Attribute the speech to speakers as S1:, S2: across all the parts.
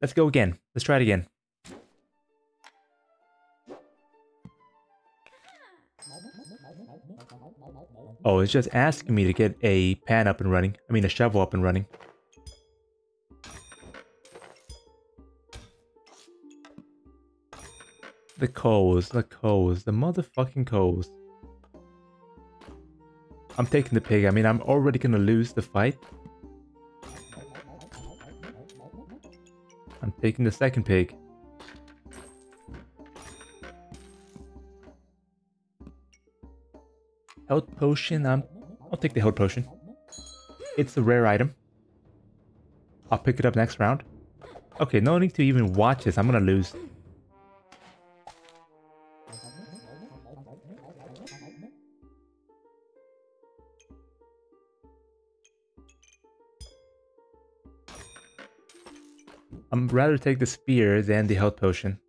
S1: Let's go again. Let's try it again. Oh, it's just asking me to get a pan up and running. I mean, a shovel up and running. The coals, the motherfucking coals. I'm taking the pig. I mean, I'm already gonna lose the fight. I'm taking the second pig. Health potion, I'll take the health potion. It's a rare item. I'll pick it up next round. Okay, no need to even watch this. I'm gonna lose. I'd rather take the spear than the health potion.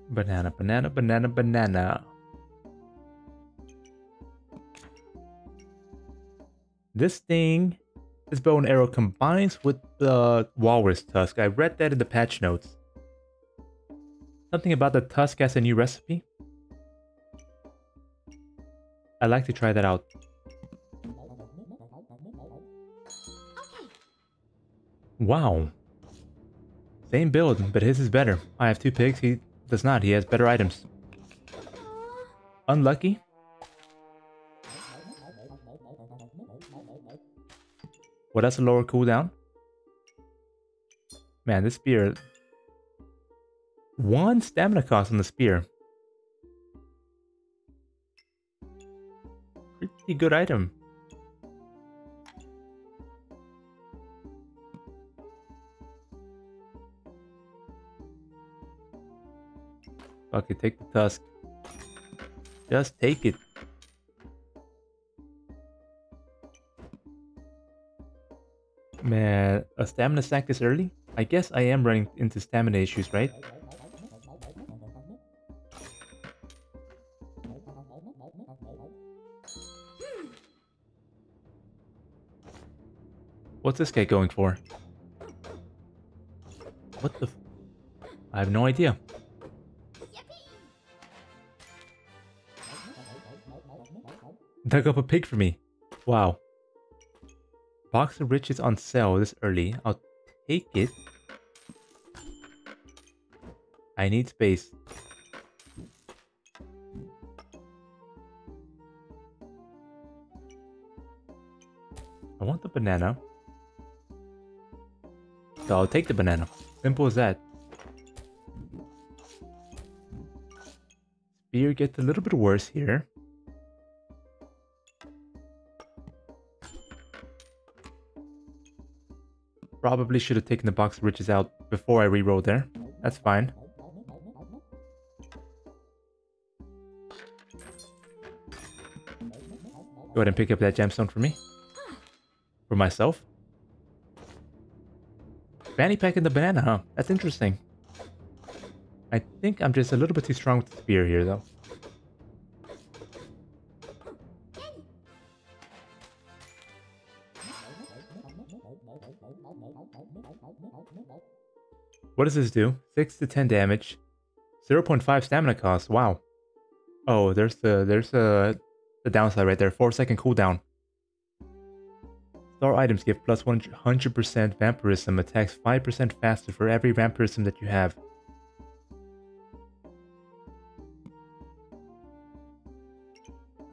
S1: Banana, banana, banana, banana. This thing, this bow and arrow combines with the walrus tusk. I read that in the patch notes. Something about the tusk as a new recipe. I'd like to try that out. Wow. Same build, but his is better. I have 2 pigs, he does not. He has better items. Unlucky. What has a lower cooldown? Man, this spear... 1 stamina cost on the spear. Pretty good item. Okay, take the tusk. Just take it. Man, a stamina stack this early? I guess I am running into stamina issues, right? What's this guy going for? What the f... I have no idea. Dug up a pig for me. Wow. Box of riches on sale this early. I'll take it. I need space. I want the banana. So I'll take the banana. Simple as that. Spear gets a little bit worse here. Probably should have taken the box of riches out before I rerolled there. That's fine. Go ahead and pick up that gemstone for me. For myself. Fanny pack and the banana, huh? That's interesting. I think I'm just a little bit too strong with the spear here, though. What does this do? 6 to 10 damage. 0.5 stamina cost. Wow. Oh, there's the downside right there. 4-second cooldown. Star items give plus 100% vampirism. Attacks 5% faster for every vampirism that you have.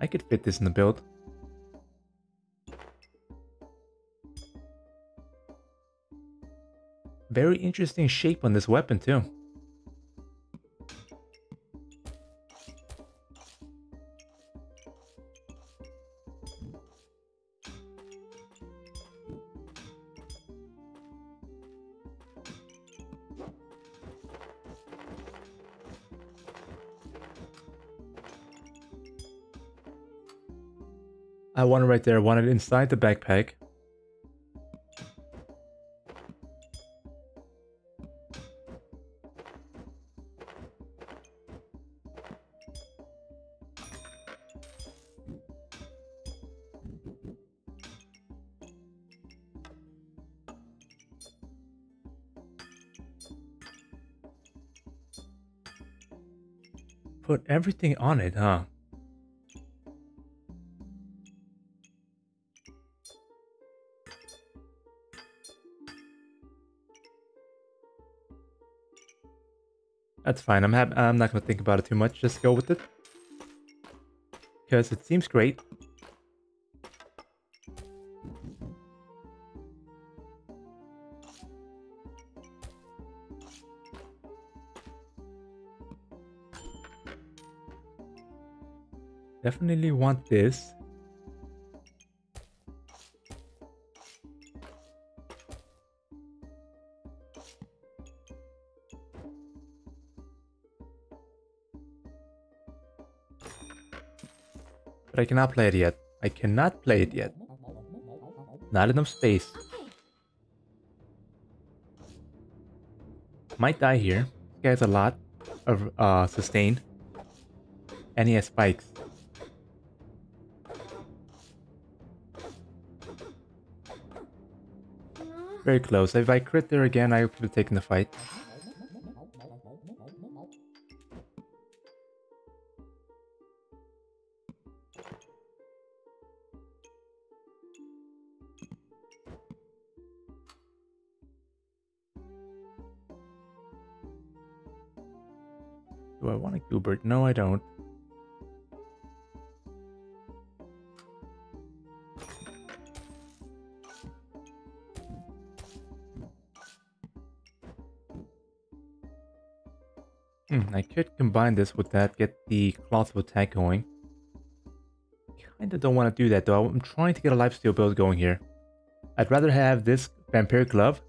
S1: I could fit this in the build. Very interesting shape on this weapon too. I want it right there. I want it inside the backpack. put everything on it, huh? That's fine. I'm not gonna think about it too much. Just go with it. Because it seems great. Definitely want this. But I cannot play it yet. I cannot play it yet. Not enough space. Might die here. He has a lot of sustain. And he has spikes. Very close. If I crit there again, I could have taken the fight. Do I want a Goobert? No, I don't. I could combine this with that, get the Cloth of Attack going. Kinda don't want to do that though. I'm trying to get a lifesteal build going here. I'd rather have this Vampiric Glove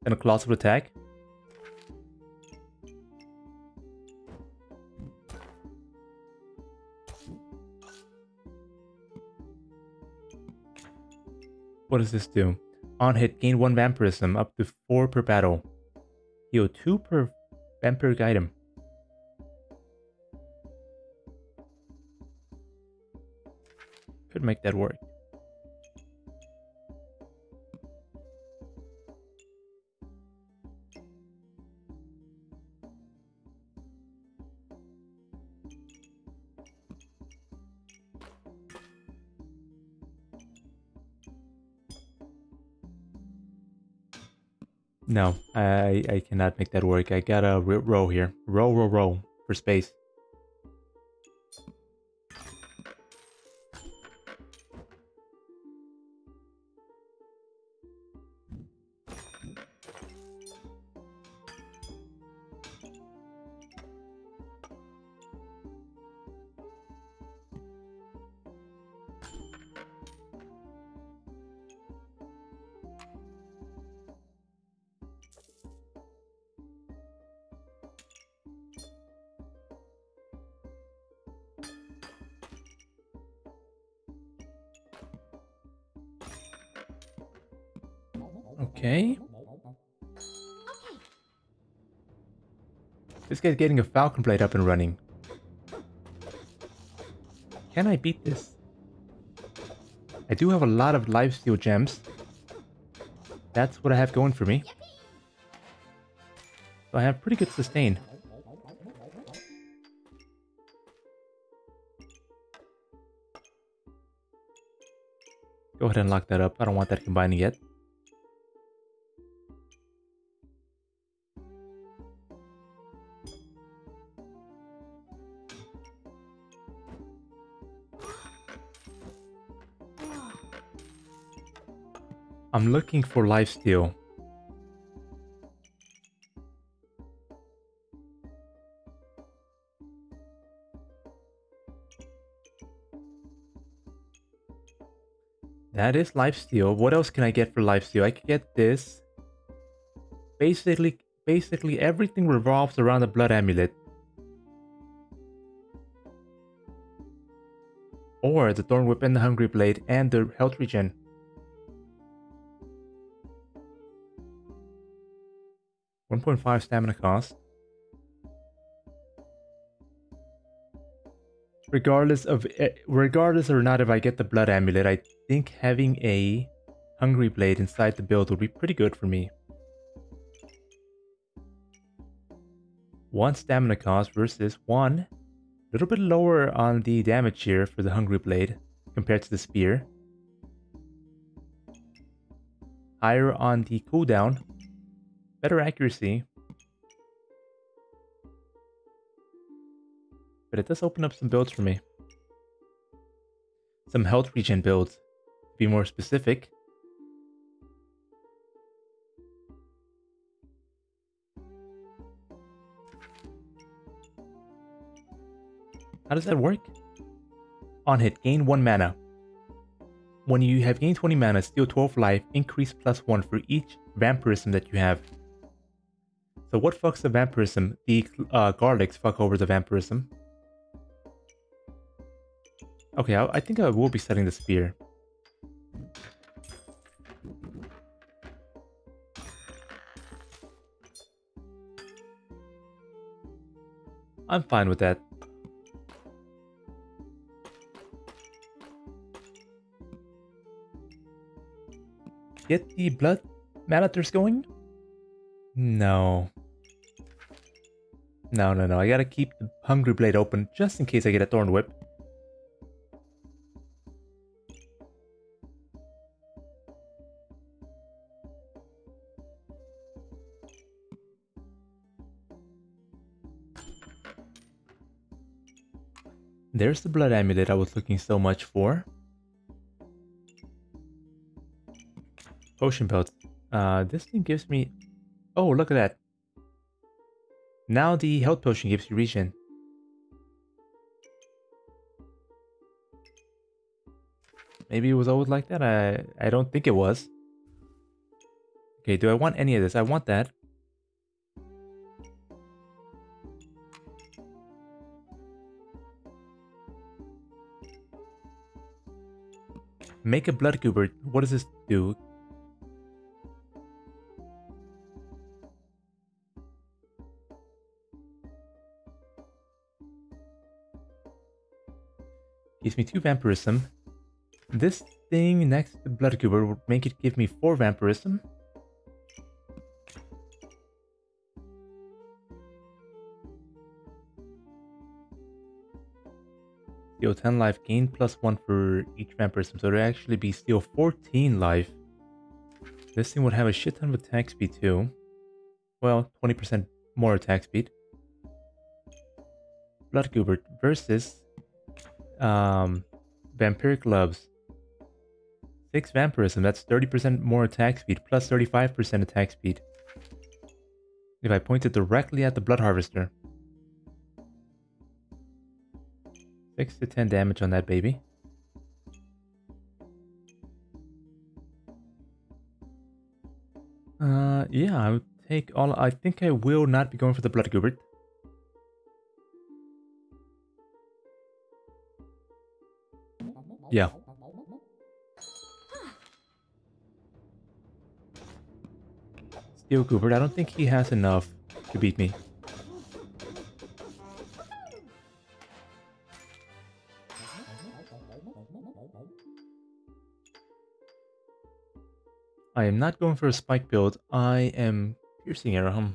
S1: than a Cloth of Attack. What does this do? On hit, gain 1 Vampirism, up to 4 per battle. Heal 2 per Vampiric item. Could make that work. No, I cannot make that work. I gotta row here. Row for space. Okay. This guy's getting a Falcon Blade up and running. Can I beat this? I do have a lot of lifesteal gems. That's what I have going for me. So I have pretty good sustain. Go ahead and lock that up. I don't want that combining yet. I'm looking for lifesteal. That is lifesteal. What else can I get for lifesteal? I could get this. Basically everything revolves around the Blood Amulet. Or the Thorn Whip and the Hungry Blade and the health regen. $1.5 stamina cost. Regardless or not if I get the Blood Amulet, I think having a Hungry Blade inside the build would be pretty good for me. 1 stamina cost versus 1. A little bit lower on the damage here for the Hungry Blade compared to the spear. Higher on the cooldown. Better accuracy. But it does open up some builds for me. Some health regen builds, to be more specific. How does that work? On hit, gain 1 mana. When you have gained 20 mana, steal 12 life, increase +1 for each vampirism that you have. So what fucks the vampirism? The garlics fuck over the vampirism. Okay, I think I will be setting the spear. I'm fine with that. Get the blood malleters going? No. No. I gotta keep the Hungry Blade open just in case I get a Thorn Whip. There's the blood amulet I was looking so much for. Potion belt. This thing gives me... Oh, look at that. Now the health potion gives you regen. Maybe it was always like that. I don't think it was. Okay, do I want any of this? I want that. Make a blood goober. What does this do? Gives me 2 vampirism. This thing next to the blood goober would make it give me 4 vampirism. Steal 10 life, gain +1 for each vampirism, so it would actually be steal 14 life. This thing would have a shit ton of attack speed too. Well, 20% more attack speed. Blood goober versus vampiric gloves. 6 vampirism, that's 30% more attack speed, plus 35% attack speed. If I point it directly at the blood harvester. 6 to 10 damage on that baby. Yeah, I would take all... I think I will not be going for the blood goober. Yeah. Steel Goober, I don't think he has enough to beat me. I am not going for a spike build. I am piercing arrow.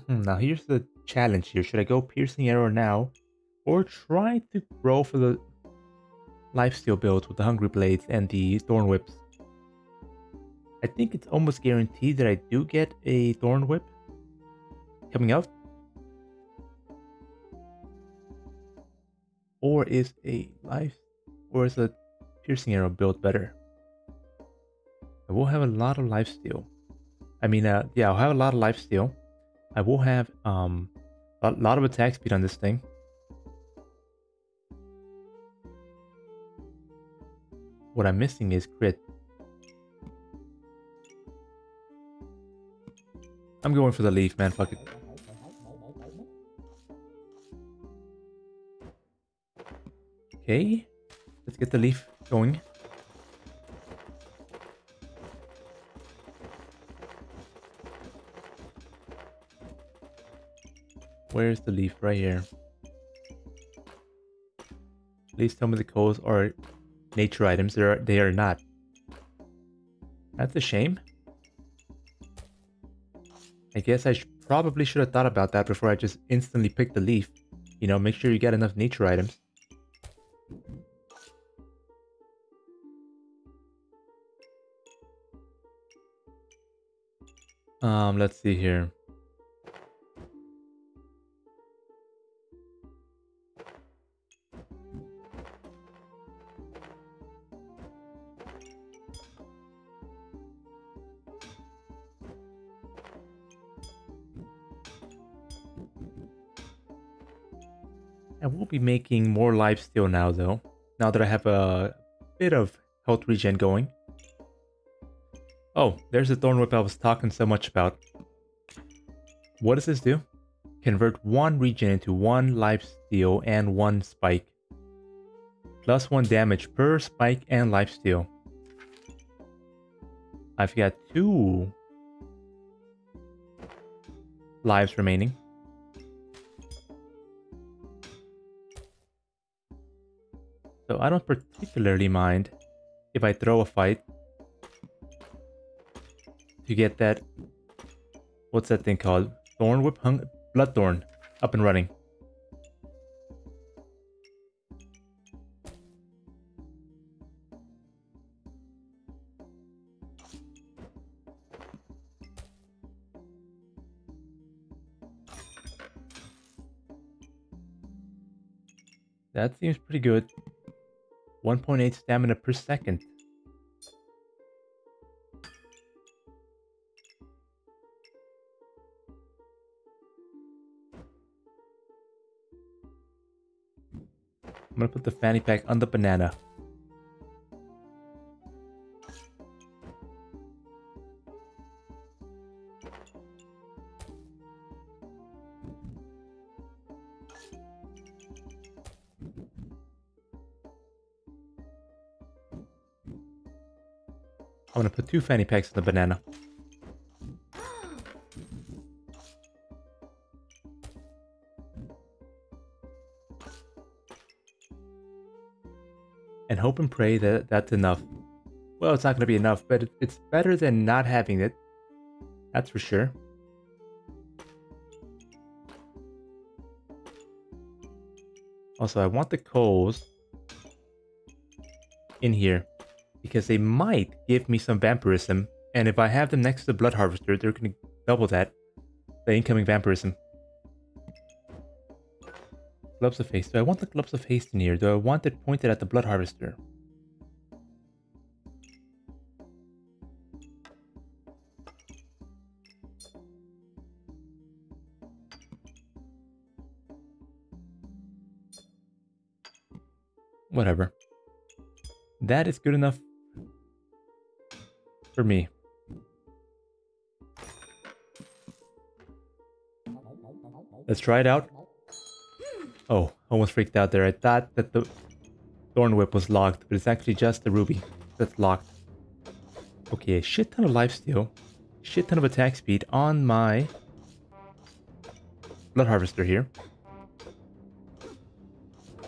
S1: Now here's the challenge here. Should I go piercing arrow now? Or try to grow for the lifesteal build with the Hungry Blades and the Thorn Whips? I think it's almost guaranteed that I do get a Thorn Whip coming out. Or is a piercing arrow build better? I will have a lot of lifesteal. Yeah, I'll have a lot of lifesteal. I will have a lot of attack speed on this thing. What I'm missing is crit. I'm going for the leaf, man. Fuck it. Okay. Let's get the leaf going. Where's the leaf? Right here. Please tell me the codes are nature items. They are not. That's a shame. I guess I probably should have thought about that before I just instantly picked the leaf. You know, make sure you get enough nature items. Let's see here. I will be making more lifesteal now, though. Now that I have a bit of health regen going. Oh, there's the thorn whip I was talking so much about. What does this do? Convert 1 regen into 1 lifesteal and 1 spike. Plus 1 damage per spike and lifesteal. I've got 2 lives remaining. So I don't particularly mind if I throw a fight to get that, what's that thing called? Thorn whip, Bloodthorn up and running. That seems pretty good. 1.8 stamina per second. I'm gonna put the fanny pack on the banana. I'm gonna put 2 fanny packs on the banana. And hope and pray that that's enough. Well, it's not gonna be enough, but it's better than not having it. That's for sure. Also, I want the coals in here, because they might give me some vampirism, and if I have them next to the blood harvester, they're going to double that, the incoming vampirism. Gloves of haste. Do I want the gloves of haste in here? Do I want it pointed at the blood harvester? Whatever. That is good enough for me. Let's try it out. Oh, almost freaked out there. I thought that the thorn whip was locked, but it's actually just the ruby that's locked. Okay, a shit ton of lifesteal, shit ton of attack speed on my blood harvester here.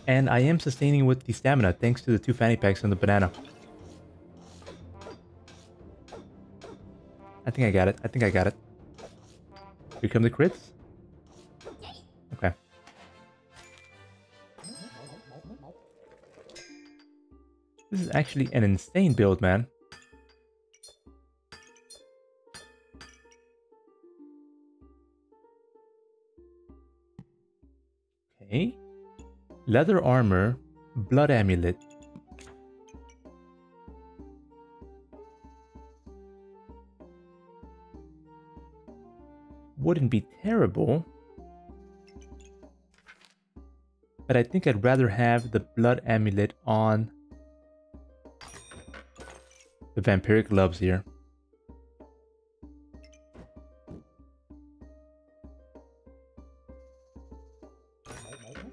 S1: And I am sustaining with the stamina thanks to the 2 fanny packs on the banana. I think I got it. I think I got it. Here come the crits. Okay. This is actually an insane build, man. Okay. Leather armor, blood amulet. Wouldn't be terrible. But I think I'd rather have the blood amulet on the vampiric gloves here.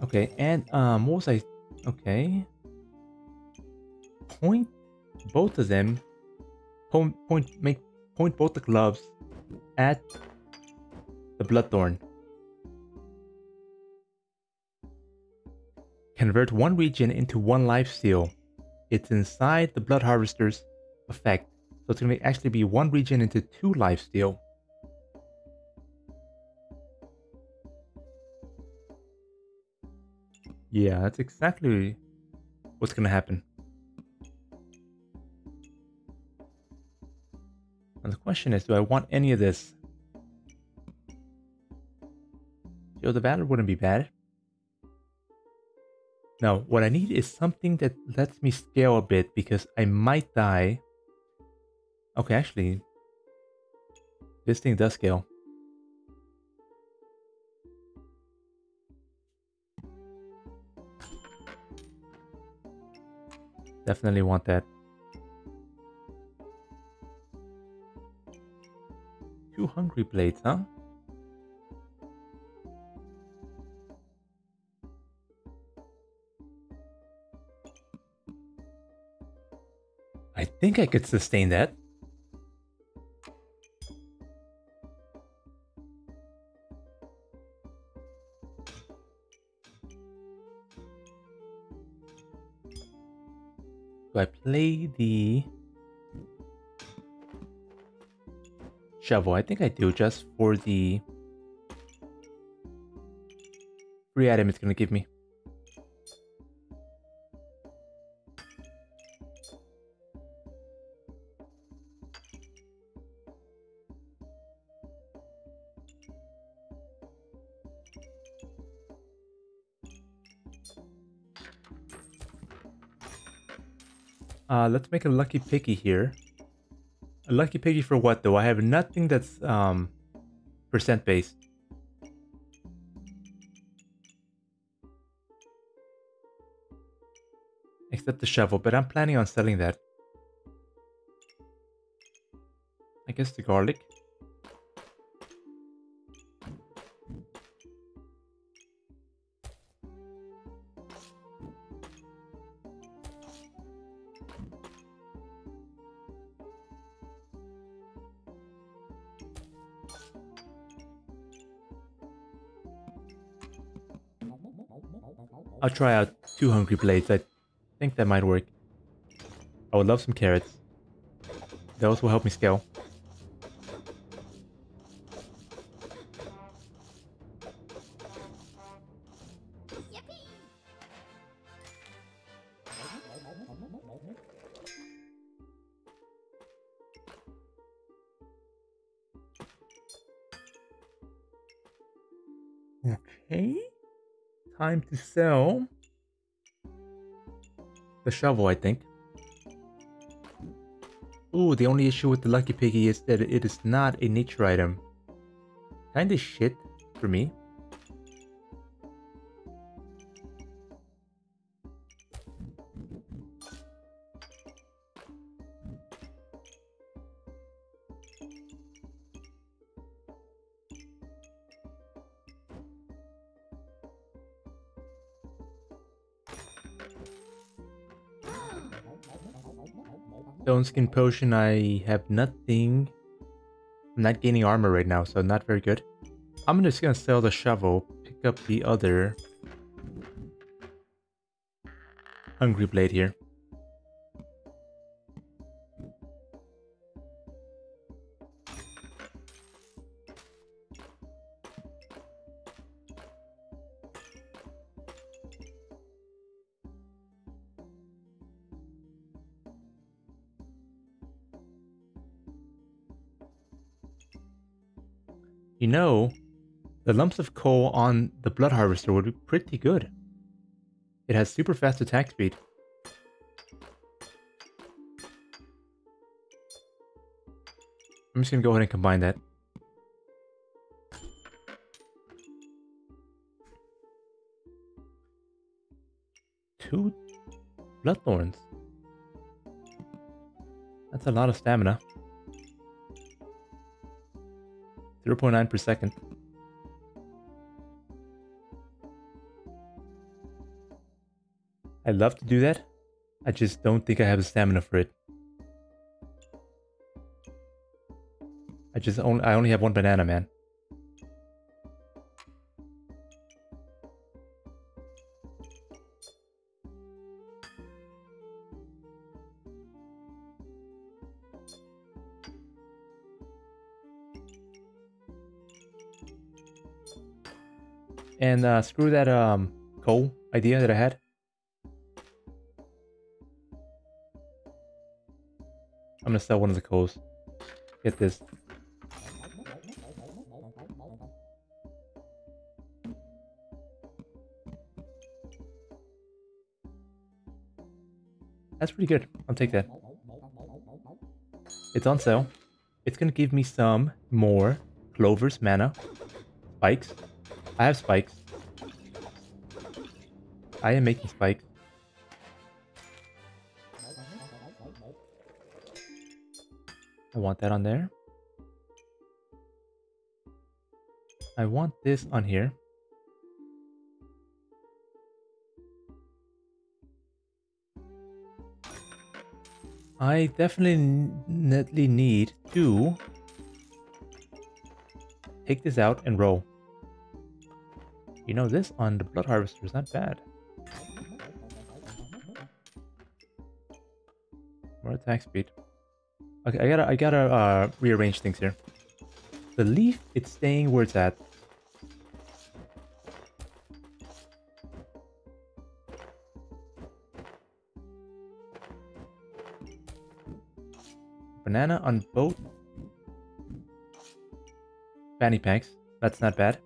S1: Okay, and what was I? Okay, point both of them. Point both the gloves at the bloodthorn. Convert 1 regen into 1 lifesteal. It's inside the blood harvester's effect, so it's gonna actually be 1 regen into 2 lifesteal. Yeah, that's exactly what's gonna happen. And the question is, do I want any of this? Yo, the battle wouldn't be bad. No, what I need is something that lets me scale a bit because I might die. Okay, actually, this thing does scale. Definitely want that. 2 hungry blades, huh? I think I could sustain that. Do I play the shovel? I think I do, just for the free item it's gonna give me. Let's make a lucky piggy here. A lucky piggy for what though? I have nothing that's percent based. Except the shovel, but I'm planning on selling that. I guess the garlic. I'll try out 2 hungry blades. I think that might work. I would love some carrots. Those will help me scale. Okay. Time to sell the shovel, I think. Ooh, the only issue with the Lucky Piggy is that it is not a nature item. Kinda shit for me. Stone Skin Potion, I have nothing. I'm not gaining armor right now, so not very good. I'm just gonna sell the shovel, pick up the other Hungry Blade here. You know, the lumps of coal on the Blood Harvester would be pretty good. It has super fast attack speed. I'm just gonna go ahead and combine that. Two Bloodthorns. That's a lot of stamina. 0.9 per second. I'd love to do that. I just don't think I have the stamina for it. I only have 1 banana, man. And screw that coal. idea that I had. I'm gonna sell one of the coals. Get this. That's pretty good. I'll take that. It's on sale. It's gonna give me some more clovers, mana, spikes. I have spikes. I am making spikes. I want that on there. I want this on here. I definitely need to take this out and roll. You know, this on the Blood Harvester is not bad. More attack speed. Okay, I gotta rearrange things here. The leaf, it's staying where it's at. Banana on both fanny packs. That's not bad.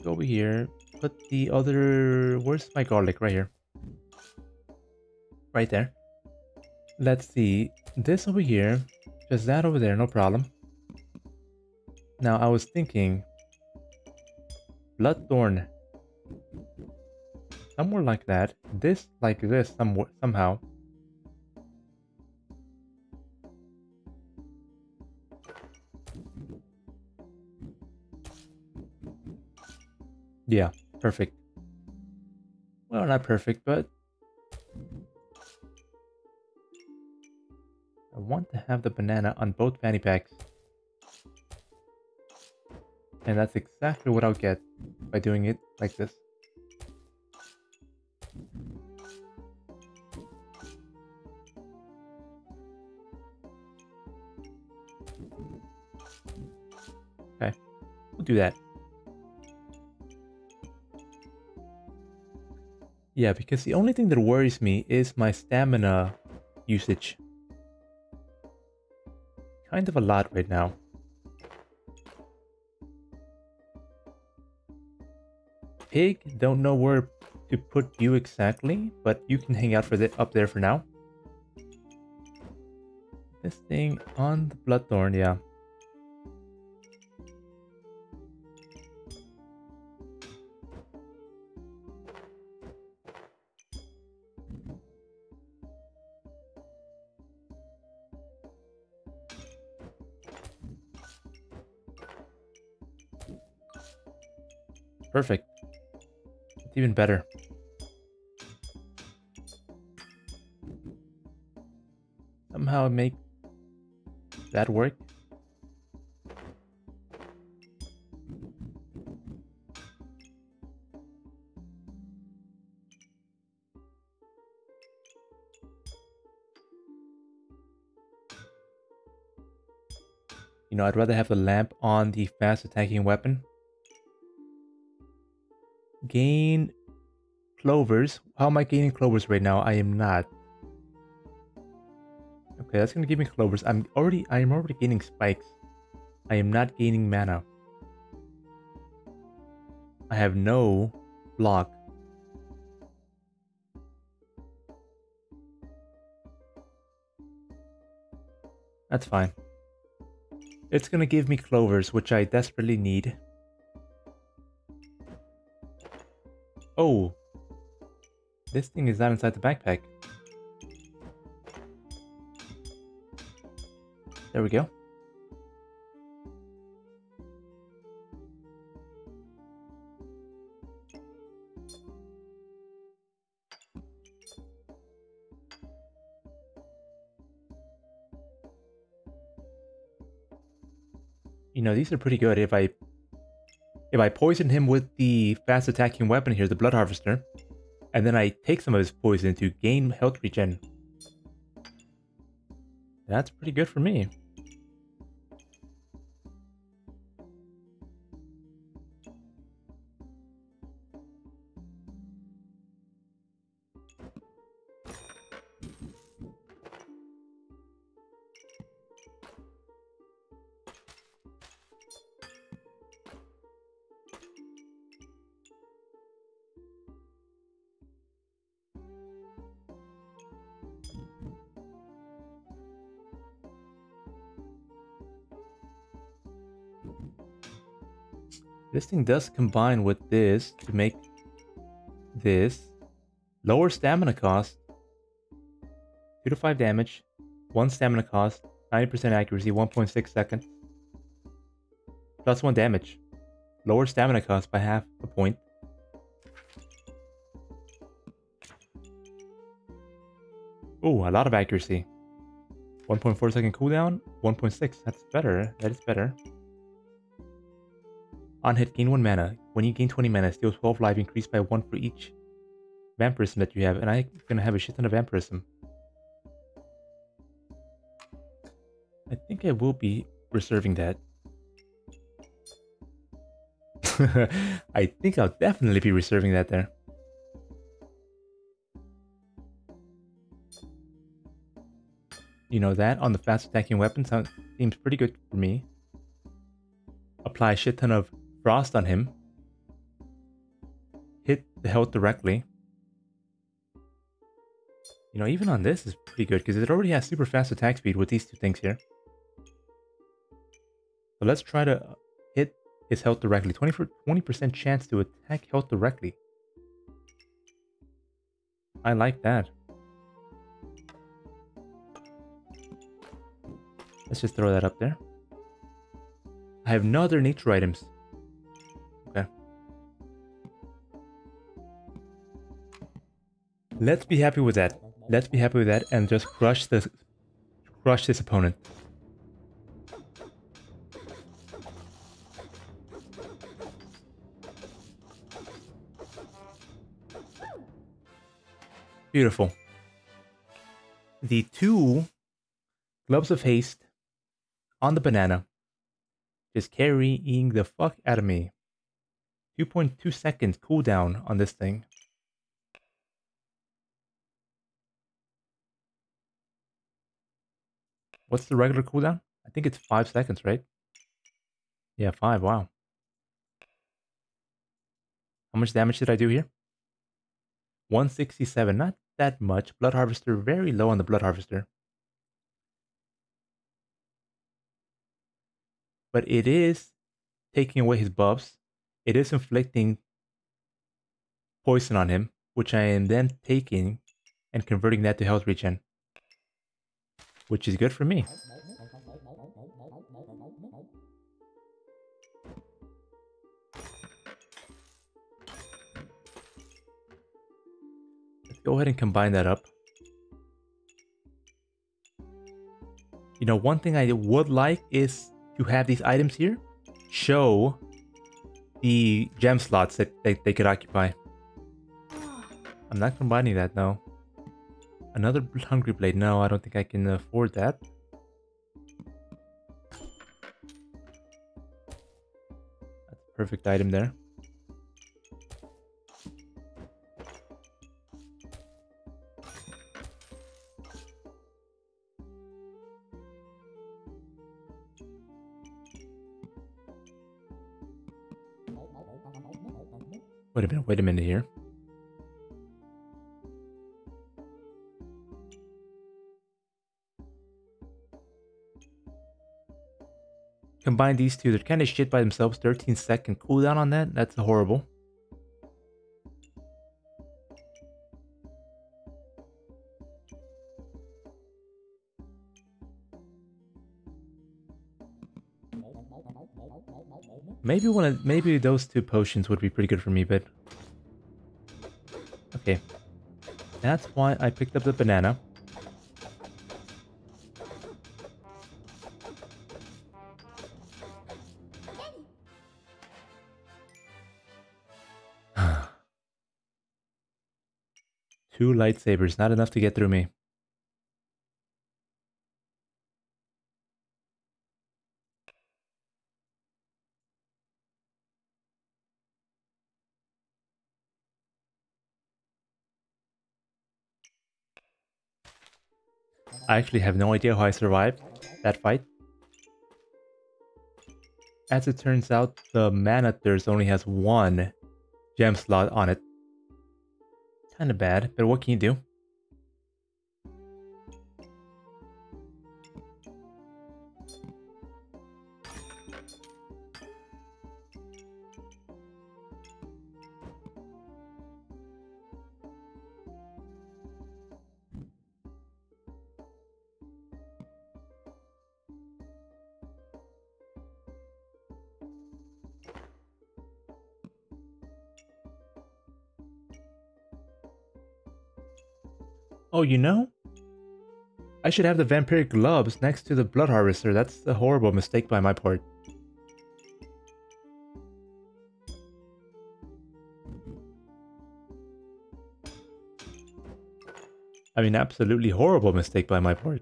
S1: Go over here. Put the other... Where's my garlic? Right here. Right there. Let's see. This over here. Just that over there. No problem. Now, I was thinking... Bloodthorn. Somewhere like that. This like this somehow. Yeah, perfect. Well, not perfect, but... I want to have the banana on both fanny packs. And that's exactly what I'll get by doing it like this. Okay, we'll do that. Yeah, because the only thing that worries me is my stamina usage. Kind of a lot right now. Pig, don't know where to put you exactly, but you can hang out up there for now. This thing on the Bloodthorn, yeah. Perfect. It's even better. Somehow make that work. You know, I'd rather have the lamp on the fast attacking weapon. Gain clovers. How am I gaining clovers right now? I am not. Okay, that's gonna give me clovers. I am already gaining spikes. I am not gaining mana. I have no block. That's fine. It's gonna give me clovers, which I desperately need. Oh, this thing is not inside the backpack. There we go. You know, these are pretty good. If I poison him with the fast attacking weapon here, the Blood Harvester, and then I take some of his poison to gain health regen, that's pretty good for me. This thing does combine with this to make this. Lower stamina cost. 2 to 5 damage. 1 stamina cost. 90% accuracy. 1.6 seconds. Plus 1 damage. Lower stamina cost by half a point. Oh, a lot of accuracy. 1.4 second cooldown. 1.6. That's better. That is better. On hit, gain 1 mana. When you gain 20 mana, steal 12 life, increased by 1 for each vampirism that you have. And I'm gonna have a shit ton of vampirism. I think I will be reserving that. I think I'll definitely be reserving that there. You know, that on the fast attacking weapon seems pretty good for me. Apply a shit ton of frost on him. Hit the health directly. You know, even on this is pretty good because it already has super fast attack speed with these two things here. So let's try to hit his health directly. 20% chance to attack health directly. I like that. Let's just throw that up there. I have no other nature items. Okay. Let's be happy with that. Let's be happy with that and just crush this opponent. Beautiful. The 2 gloves of haste on the banana. Just carrying the fuck out of me. 2.2 seconds cooldown on this thing. What's the regular cooldown? I think it's 5 seconds, right? Yeah, 5, wow. How much damage did I do here? 167, not that much. Blood Harvester, very low on the Blood Harvester. But it is taking away his buffs. It is inflicting poison on him, which I am then taking and converting that to health regen. Which is good for me. Let's go ahead and combine that up. You know, one thing I would like is to have these items here show the gem slots that they could occupy. I'm not combining that, no. Another Hungry Blade, no, I don't think I can afford that. That's a perfect item there. Wait a minute here. Combine these two, they're kind of shit by themselves. 13-second cooldown on that, that's horrible. Maybe those 2 potions would be pretty good for me, but okay. That's why I picked up the banana. Two lightsabers, not enough to get through me. I actually have no idea how I survived that fight. As it turns out, the mana thirst only has 1 gem slot on it. Kinda bad, but what can you do? Oh, you know? I should have the vampiric gloves next to the blood harvester. That's a horrible mistake by my part. I mean, absolutely horrible mistake by my part.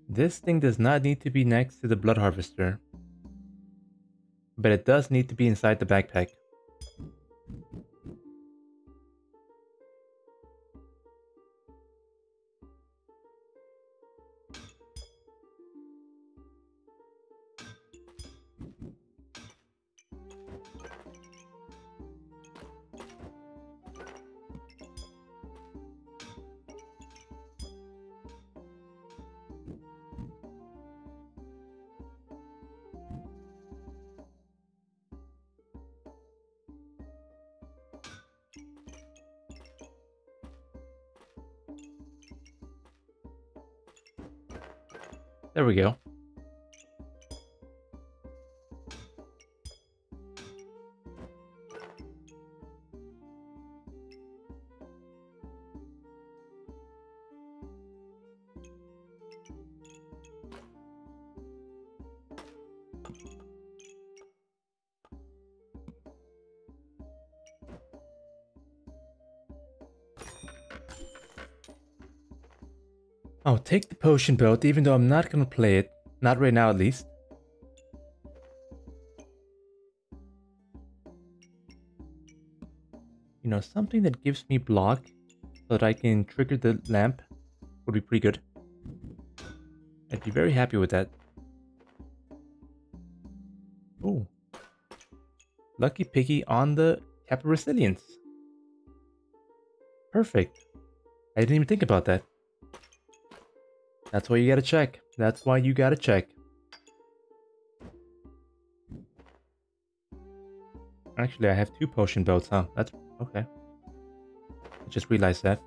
S1: This thing does not need to be next to the blood harvester, but it does need to be inside the backpack. There we go. I'll take the potion belt, even though I'm not gonna play it. Not right now, at least. You know, something that gives me block so that I can trigger the lamp would be pretty good. I'd be very happy with that. Ooh. Lucky Piggy on the Cap of Resilience. Perfect. I didn't even think about that. That's why you gotta check. That's why you gotta check. Actually, I have 2 potion belts, huh? That's okay. I just realized that.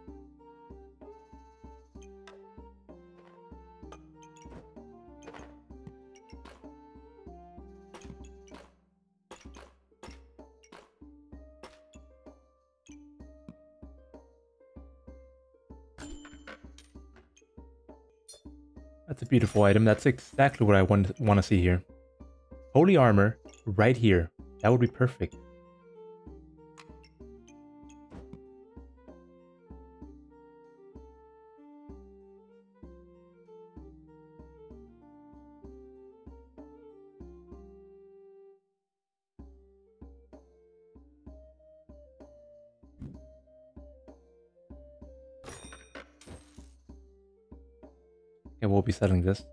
S1: That's a beautiful item. That's exactly what I want to see here. Holy armor right here. That would be perfect. Okay, we'll be selling this.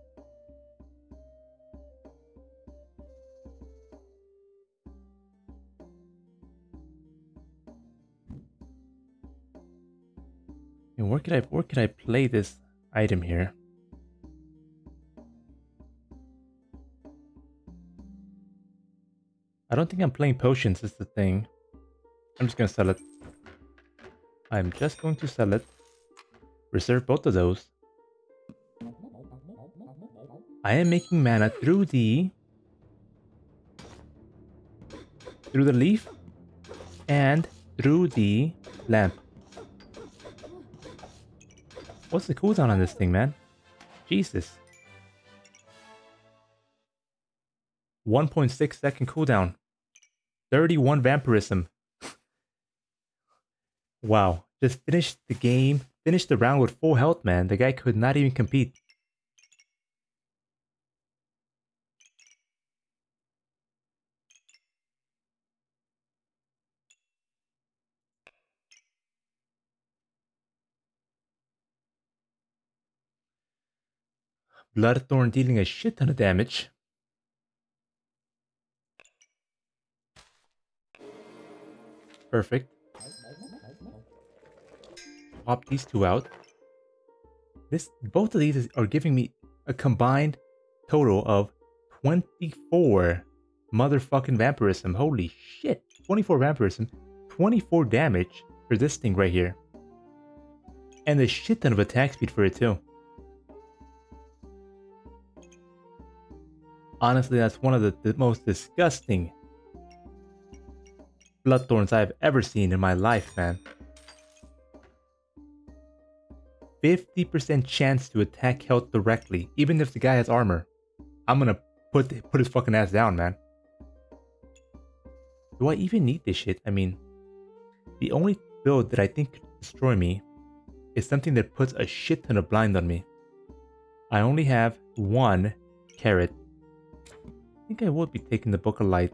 S1: And where could I play this item here? I don't think I'm playing potions is the thing. I'm just gonna sell it. I'm just going to sell it. Reserve both of those. I am making mana through the leaf and through the lamp. What's the cooldown on this thing, man? Jesus. 1.6 second cooldown. 31 vampirism. Wow. Just finished the game. Finished the round with full health, man. The guy could not even compete. Bloodthorn dealing a shit ton of damage. Perfect. Swap these 2 out. Both of these are giving me a combined total of 24 motherfucking vampirism. Holy shit. 24 vampirism. 24 damage for this thing right here. And a shit ton of attack speed for it too. Honestly, that's one of the most disgusting Bloodthorns I've ever seen in my life, man. 50% chance to attack health directly, even if the guy has armor. I'm gonna put his fucking ass down, man. Do I even need this shit? I mean, the only build that I think could destroy me is something that puts a shit ton of blind on me. I only have one carrot. I think I will be taking the Book of Light.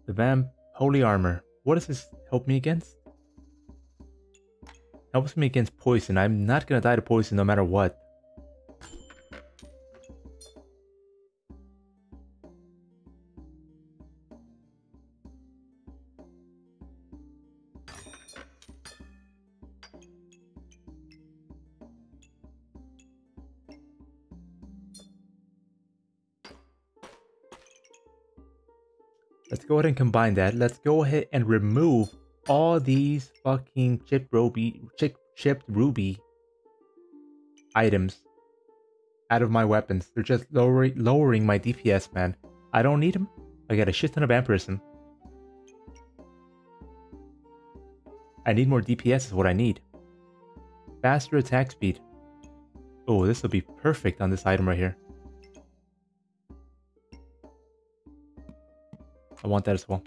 S1: The Vamp Holy Armor. What does this help me against? Helps me against poison. I'm not gonna die to poison no matter what. Let's go ahead and combine that. Let's go ahead and remove all these fucking chipped ruby items out of my weapons. They're just lowering my DPS, man. I don't need them. I got a shit ton of vampirism. I need more DPS is what I need. Faster attack speed. Oh, this will be perfect on this item right here. I want that as well.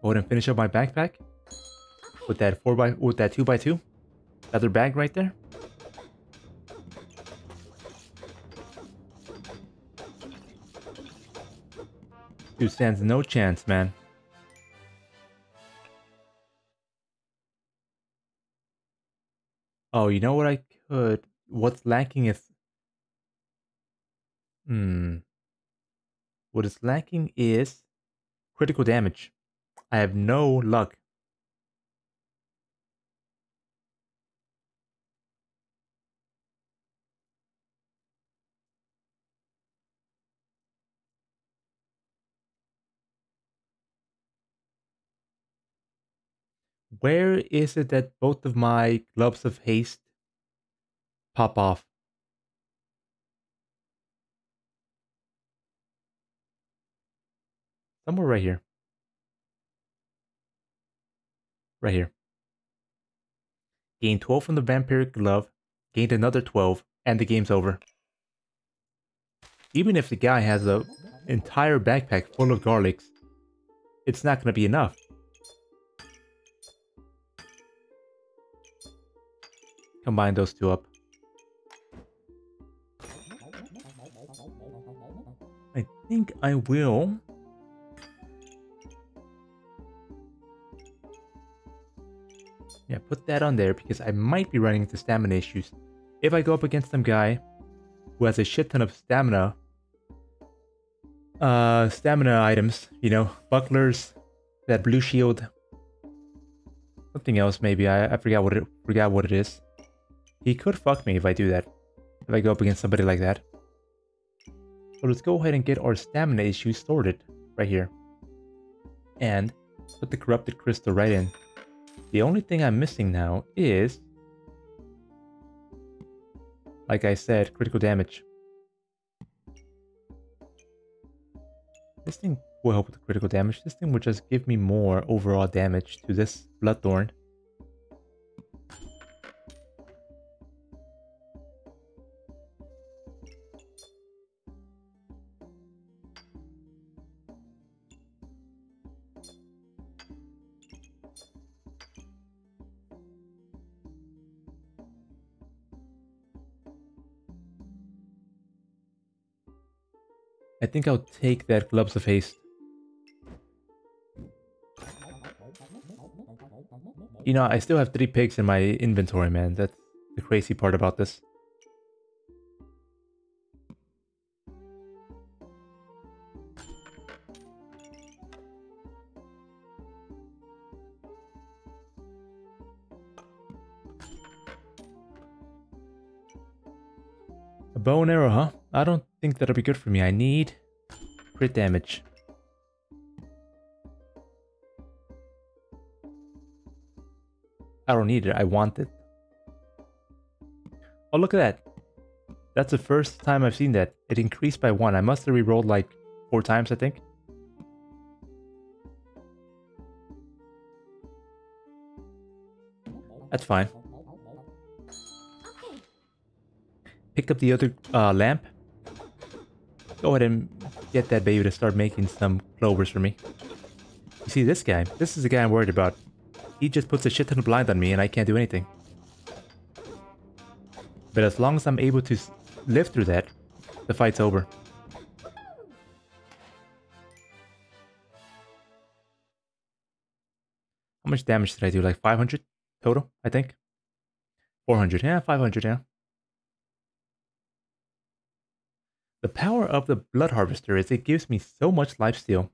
S1: Go ahead and finish up my backpack with that 2x2 leather bag right there. Dude stands no chance, man. Oh, you know what I could? What's lacking is... What is lacking is critical damage. I have no luck. Where is it that both of my gloves of haste pop off? Somewhere right here. Right here. Gained 12 from the vampiric glove, gained another 12, and the game's over. Even if the guy has an entire backpack full of garlics, it's not going to be enough. Combine those two up. I think I will. Yeah, put that on there because I might be running into stamina issues. If I go up against some guy who has a shit ton of stamina items, you know, bucklers, that blue shield, something else maybe. I forgot what it is. He could fuck me if I do that. If I go up against somebody like that. So let's go ahead and get our stamina issues sorted right here. And put the corrupted crystal right in. The only thing I'm missing now is, like I said, critical damage. This thing will help with the critical damage. This thing will just give me more overall damage to this Bloodthorn. I think I'll take that Gloves of Haste. You know, I still have 3 pigs in my inventory, man. That's the crazy part about this. A bow and arrow, huh? I don't think that'll be good for me. I need crit damage. I don't need it. I want it. Oh, look at that. That's the first time I've seen that. It increased by 1. I must have re-rolled like 4 times, I think. That's fine. Pick up the other lamp. Go ahead and get that baby to start making some clovers for me. You see this guy? This is the guy I'm worried about. He just puts a shit ton of blind on me and I can't do anything. But as long as I'm able to live through that, the fight's over. How much damage did I do? Like 500 total, I think? 400, yeah, 500, yeah. The power of the Blood Harvester is it gives me so much lifesteal.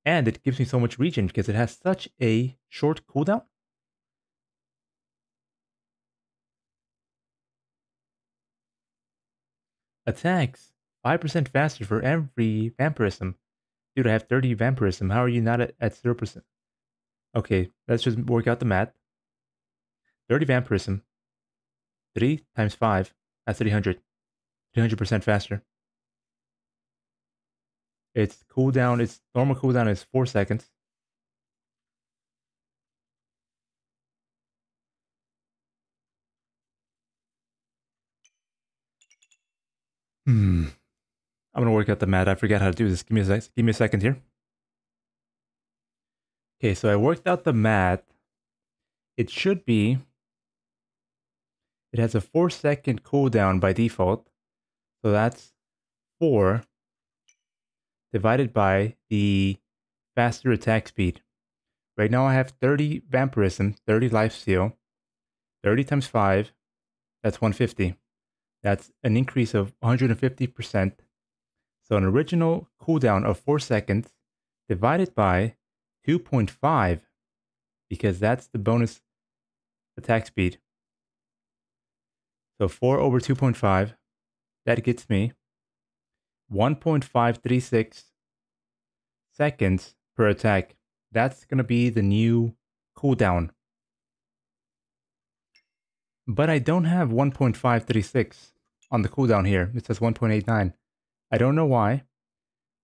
S1: And it gives me so much regen because it has such a short cooldown. Attacks 5% faster for every vampirism. Dude, I have 30 vampirism. How are you not at 0%? Okay, let's just work out the math. 30 vampirism. 3 times 5. That's 300. 300% faster. Its cooldown, its normal cooldown is 4 seconds. I'm gonna work out the math. I forgot how to do this. Give me a second here. Okay, so I worked out the math. It should be. It has a 4-second cooldown by default. So that's 4 divided by the faster attack speed. Right now I have 30 vampirism, 30 lifesteal, 30 times 5, that's 150. That's an increase of 150%. So an original cooldown of 4 seconds divided by 2.5, because that's the bonus attack speed. So 4 over 2.5, that gets me 1.536 seconds per attack. That's going to be the new cooldown. But I don't have 1.536 on the cooldown here. It says 1.89. I don't know why.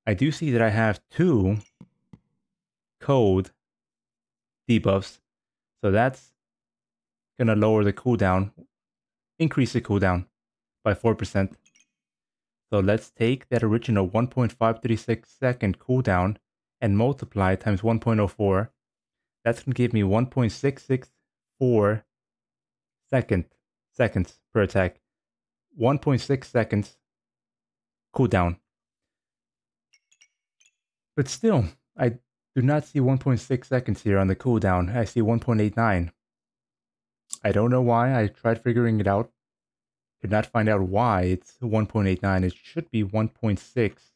S1: I do see that I have 2 code debuffs. So that's going to lower the cooldown, increase the cooldown by 4%. So let's take that original 1.536 second cooldown and multiply times 1.04. That's going to give me 1.664 seconds per attack. 1.6 seconds cooldown. But still, I do not see 1.6 seconds here on the cooldown. I see 1.89. I don't know why. I tried figuring it out. Could not find out why it's 1.89. It should be 1.6.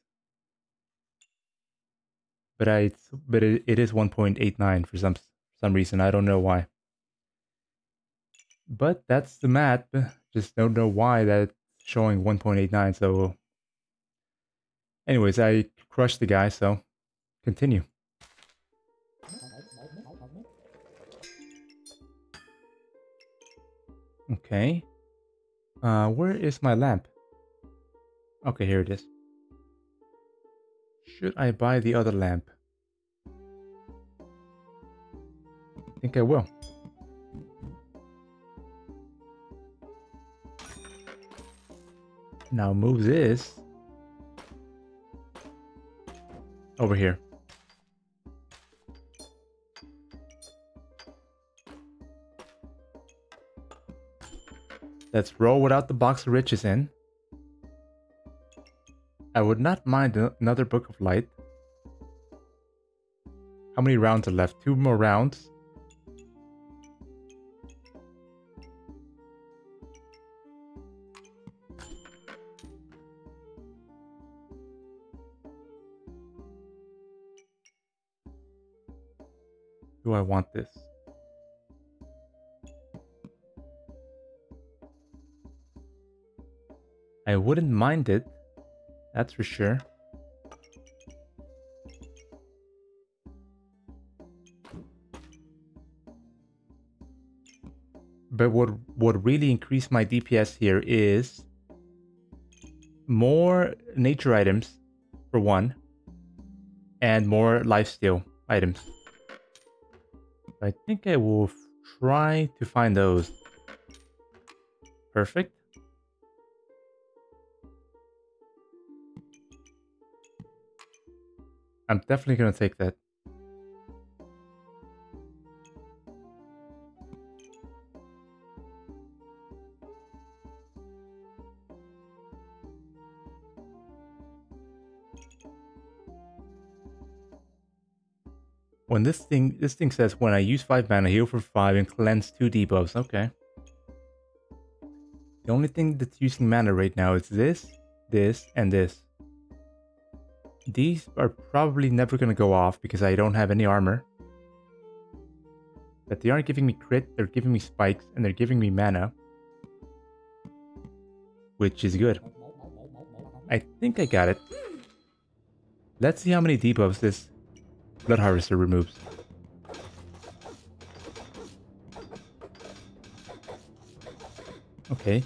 S1: But it is 1.89 for some reason. I don't know why. But that's the math. Just don't know why that's showing 1.89. So anyways, I crushed the guy, so continue. Okay. Where is my lamp? Okay, here it is. Should I buy the other lamp? I think I will. Now move this over here. Let's roll without the box of riches in. I would not mind another Book of Light. How many rounds are left? 2 more rounds. Do I want this? I wouldn't mind it. That's for sure. But what really increased my DPS here is more nature items, for one, and more lifesteal items. I think I will try to find those. Perfect. I'm definitely gonna take that. When this thing says when I use 5 mana, heal for 5 and cleanse 2 debuffs. Okay. The only thing that's using mana right now is this, and this. These are probably never gonna go off because I don't have any armor. But they aren't giving me crit, they're giving me spikes, and they're giving me mana. Which is good. I think I got it. Let's see how many debuffs this Blood Harvester removes. Okay.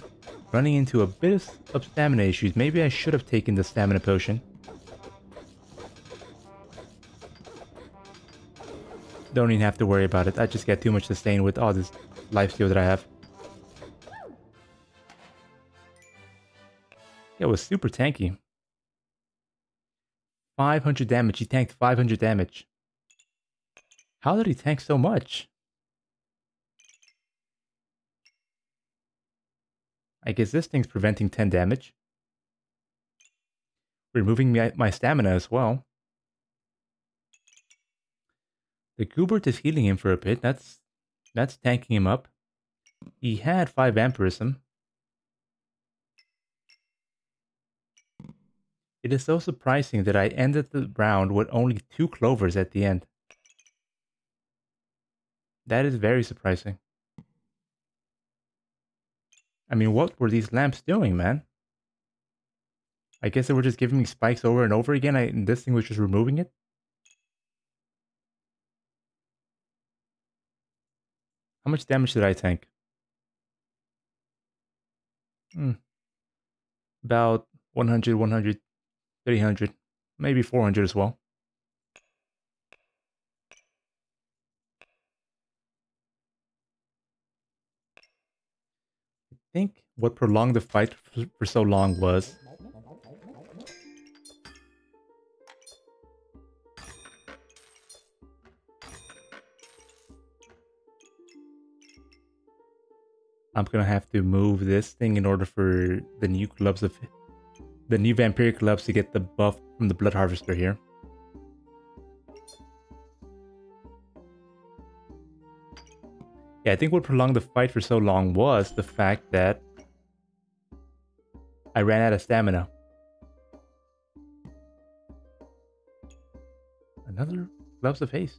S1: Running into a bit of stamina issues. Maybe I should have taken the stamina potion. Don't even have to worry about it. I just get too much sustain with all this lifesteal that I have. Yeah, it was super tanky. 500 damage. He tanked 500 damage. How did he tank so much? I guess this thing's preventing 10 damage. Removing my stamina as well. The Goobert is healing him for a bit. That's tanking him up. He had 5 vampirism. It is so surprising that I ended the round with only 2 clovers at the end. That is very surprising. I mean, what were these lamps doing, man? I guess they were just giving me spikes over and over again, and this thing was just removing it? How much damage did I tank? About 100, 100, 300, maybe 400 as well. I think what prolonged the fight for so long was I'm gonna have to move this thing in order for the new gloves of the new vampiric gloves to get the buff from the Blood Harvester here. Yeah, I think what prolonged the fight for so long was the fact that I ran out of stamina. Another Gloves of Haste.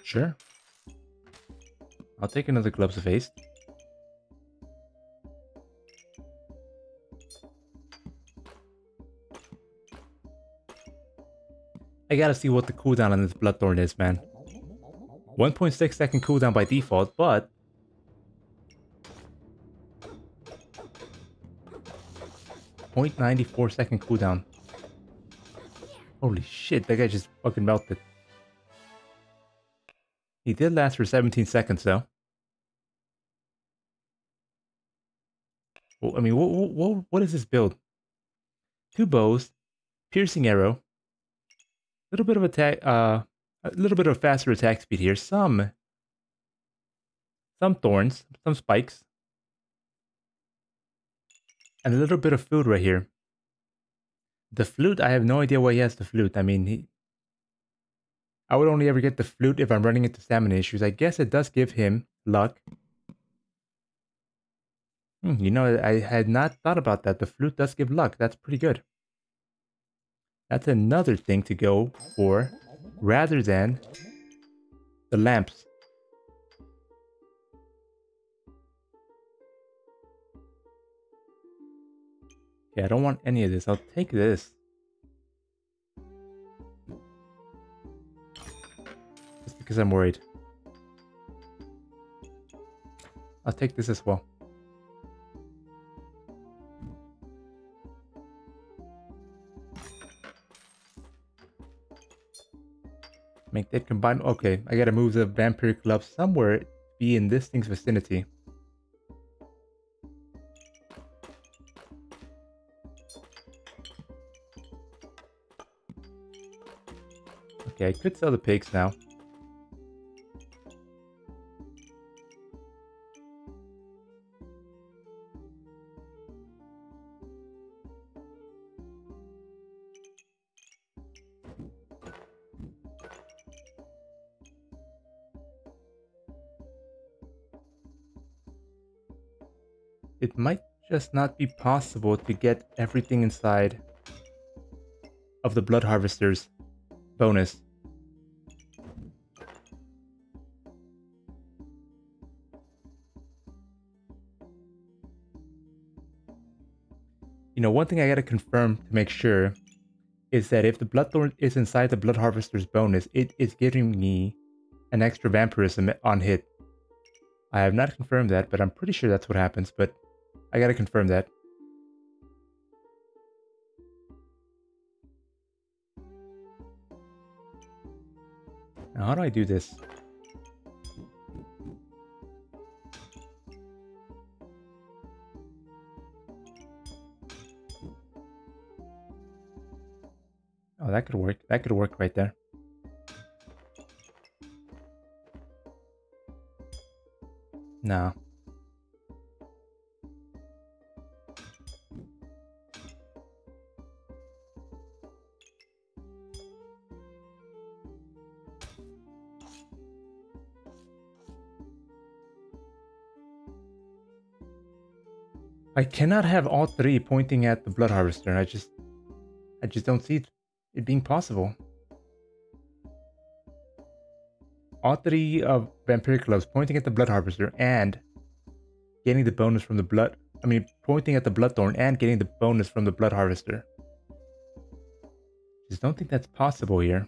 S1: Sure. I'll take another Gloves of Haste. I gotta see what the cooldown on this Bloodthorn is, man. 1.6 second cooldown by default, but 0.94 second cooldown. Holy shit, that guy just fucking melted. He did last for 17 seconds, though. Well, I mean, what is this build? 2 bows, piercing arrow, a little bit of attack, a little bit of faster attack speed here. Some thorns, some spikes, and a little bit of food right here. The flute, I have no idea why he has the flute. I mean, I would only ever get the flute if I'm running into stamina issues. I guess it does give him luck. You know, I had not thought about that. The flute does give luck. That's pretty good. That's another thing to go for rather than the lamps. Okay, I don't want any of this. I'll take this. Just because I'm worried. I'll take this as well. Make that combine. Okay, I gotta move the vampiric glove somewhere to be in this thing's vicinity. Okay, I could sell the pigs now. It might just not be possible to get everything inside of the Blood Harvester's bonus. You know, one thing I gotta confirm to make sure is that if the Bloodthorn is inside the Blood Harvester's bonus, it is giving me an extra vampirism on hit. I have not confirmed that, but I'm pretty sure that's what happens, but I gotta confirm that. Now, how do I do this? Oh, that could work. That could work right there. No. I cannot have all three pointing at the Blood Harvester. I just don't see it being possible. All three of Vampiric Gloves pointing at the Blood Harvester and getting the bonus from the Blood... I mean, pointing at the Bloodthorn and getting the bonus from the Blood Harvester. Just don't think that's possible here.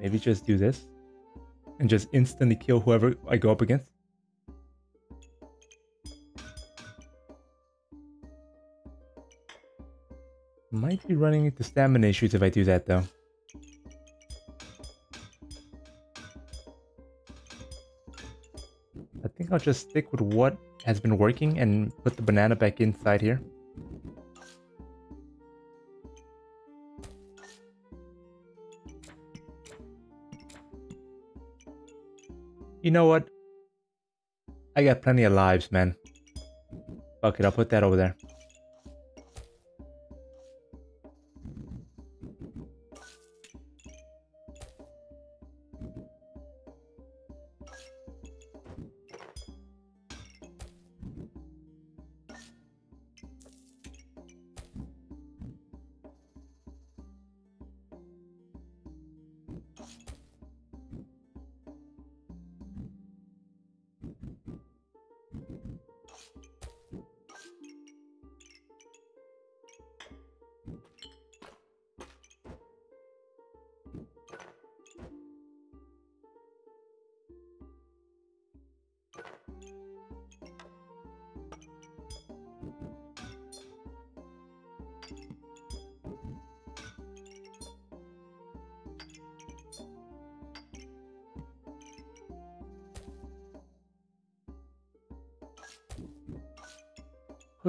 S1: Maybe just do this and just instantly kill whoever I go up against. Might be running into stamina issues if I do that though. I think I'll just stick with what has been working and put the banana back inside here. You know what? I got plenty of lives, man. Fuck it, I'll put that over there.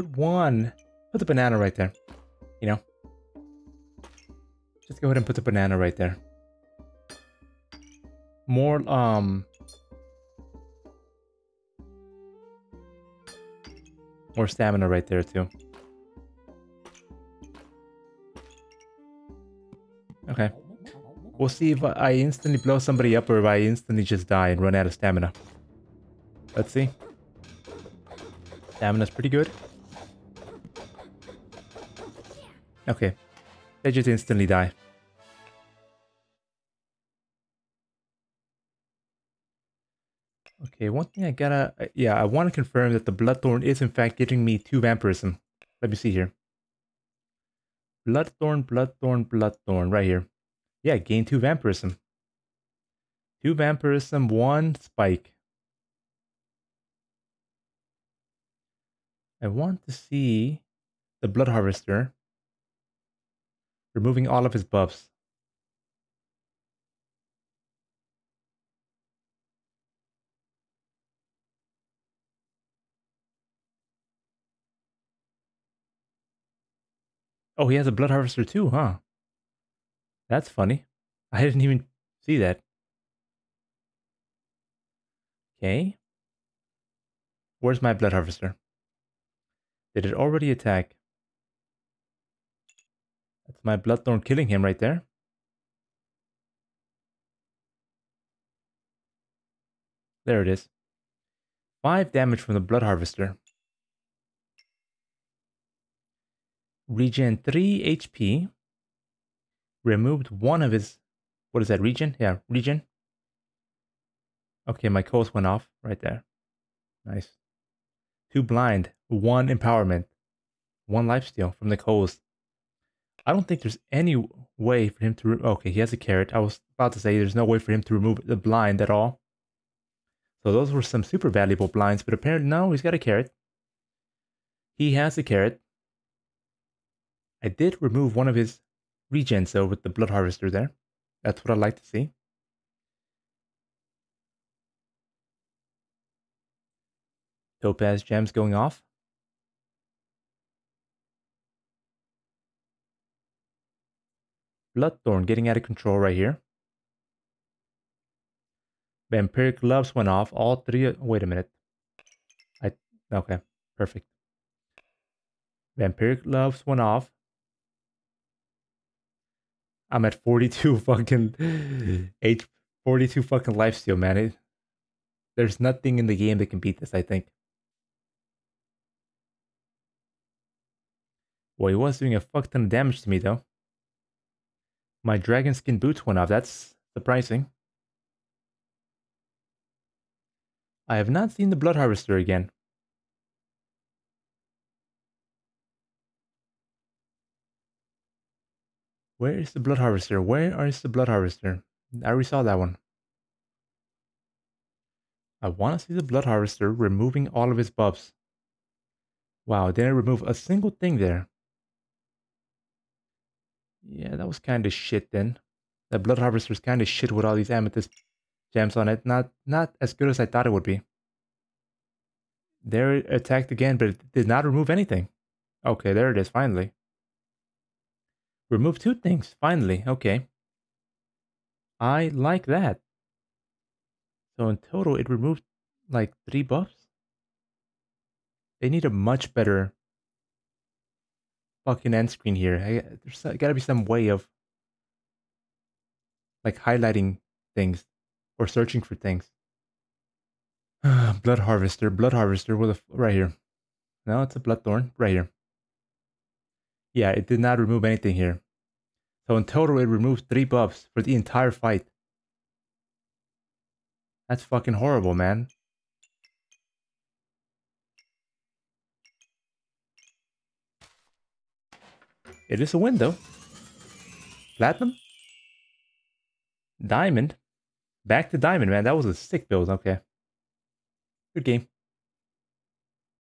S1: put one. Put the banana right there. You know? Just go ahead and put the banana right there. More, more stamina right there, too. Okay. We'll see if I instantly blow somebody up or if I instantly just die and run out of stamina. Let's see. Stamina's pretty good. Okay. They just instantly die. Okay, one thing I gotta... yeah, I want to confirm that the Bloodthorn is in fact giving me 2 vampirism. Let me see here. Bloodthorn, Bloodthorn, Bloodthorn. Right here. Yeah, gain 2 vampirism. 2 vampirism, 1 spike. I want to see the Blood Harvester removing all of his buffs. Oh, he has a Blood Harvester too, huh? That's funny. I didn't even see that. Okay. Where's my Blood Harvester? Did it already attack? That's my Bloodthorn killing him right there. There it is. 5 damage from the Blood Harvester. Regen 3 HP. Removed 1 of his... what is that, regen? Yeah, regen. Okay, my coast went off right there. Nice. 2 blind, 1 empowerment, 1 lifesteal from the coast. I don't think there's any way for him to... okay, he has a carrot. I was about to say there's no way for him to remove the blind at all. So those were some super valuable blinds, but apparently no, he's got a carrot. He has a carrot. I did remove 1 of his regens though with the Blood Harvester there. That's what I like to see. Topaz gems going off. Bloodthorn getting out of control right here. Vampiric gloves went off. All 3... wait a minute. Okay, perfect. Vampiric gloves went off. I'm at 42 fucking 42 fucking lifesteal, man. There's nothing in the game that can beat this, I think. Well, he was doing a fuck ton of damage to me, though. My dragon skin boots went off. That's surprising. I have not seen the Blood Harvester again. Where is the Blood Harvester? Where is the Blood Harvester? I already saw that one. I want to see the Blood Harvester removing all of his buffs. Wow, didn't remove a single thing there. Yeah, that was kind of shit then. The Blood Harvester is kind of shit with all these amethyst gems on it. Not as good as I thought it would be. There it attacked again, but it did not remove anything. Okay, there it is, finally. Remove 2 things, finally. Okay. I like that. So in total, it removed like 3 buffs. They need a much better fucking end screen here. There's gotta be some way of like highlighting things or searching for things. Blood Harvester with right here. No, it's a Bloodthorn right here. Yeah, it did not remove anything here. So in total, it removed 3 buffs for the entire fight. That's fucking horrible, man. It is a win, though. Platinum? Diamond? Back to diamond, man. That was a sick build. Okay. Good game.